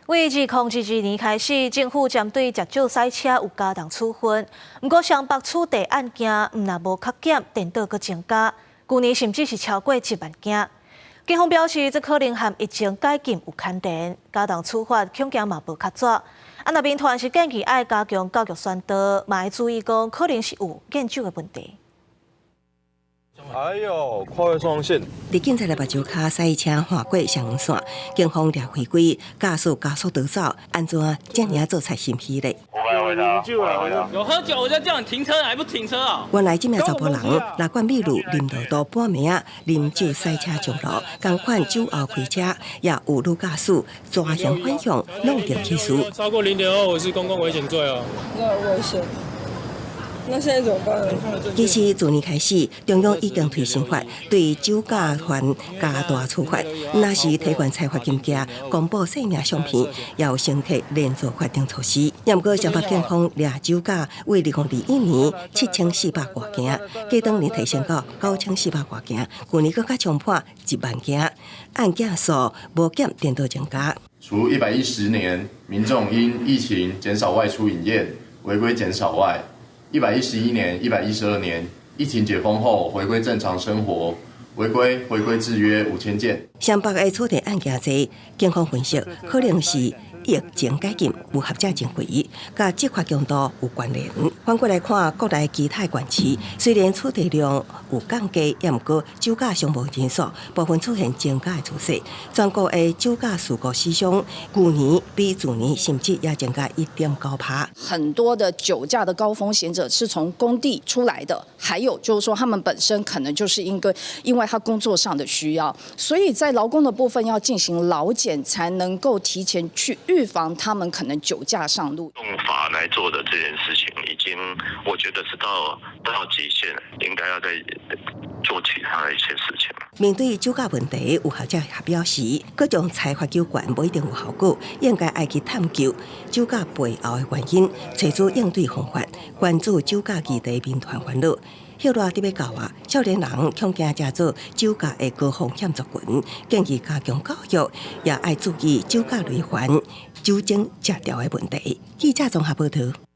自2022年开始，政府针对食酒赛车有加重处分。不过，双北处地案件若无确检，电倒阁增加，去年甚至是超过1万件。警方表示，这可能和疫情解禁有牵连，加重处罚恐惊嘛无较早。若民团是建议爱加强教育宣导，嘛要注意讲可能是有验酒的问题。 哎呦，跨越双线！伫警察的目睭卡赛车划过双黄线，警方抓违规驾驶加速逃走，安怎这样做才心虚嘞？有喝酒我就叫你停车，还不停车啊？原来这名查甫人拿罐秘鲁啉落到半暝啊，啉酒赛车上路，同款酒后开车，也有路驾驶抓嫌反向，弄掉起诉。超过0.25是公共危险罪哦。那危险。 那现在怎么办？其实自年开始，中央已经推行法，对酒驾犯加大处罚。若是提悬财罚金额、公布姓名相片，也有先提连坐法定措施。也不过，台北警方掠酒驾为2021年7400多件，加当年提升到9400多件，去年更加冲破1万件，案件数无减电倒增加。除110年民众因疫情减少外出饮宴、违规减少外， 111年、112年疫情解封后回归正常生活，违规制约5000件。双北的触地案件多，警方分析可能是疫情解禁有合者行为，甲执法强度有关联。反过来看，国内其他县市虽然触地量有降低，也毋过酒驾伤亡人数部分出现增加的趋势。全国的酒驾事故死伤，去年比去年甚至也增加1.9%。很多的酒驾的高风险者是从工地出来的，还有就是说他们本身可能就是因为他工作上的需要，所以在劳工的部分要进行劳检，才能够提前去预防他们可能酒驾上路。用法来做的这件事情，已经我觉得是到极限了，应该要再做其他的一些事情。面对酒驾问题，有学者也表示，各种财罚纠管不一定有效果，应该爱去探究酒驾背后的原因，找出应对方法，关注酒驾议题民团烦恼。后来特别教啊，少年人恐惊加做酒驾的高风险族群，建议加强教育，也爱注意酒驾累犯、酒精戒掉的问题。记者综合报道。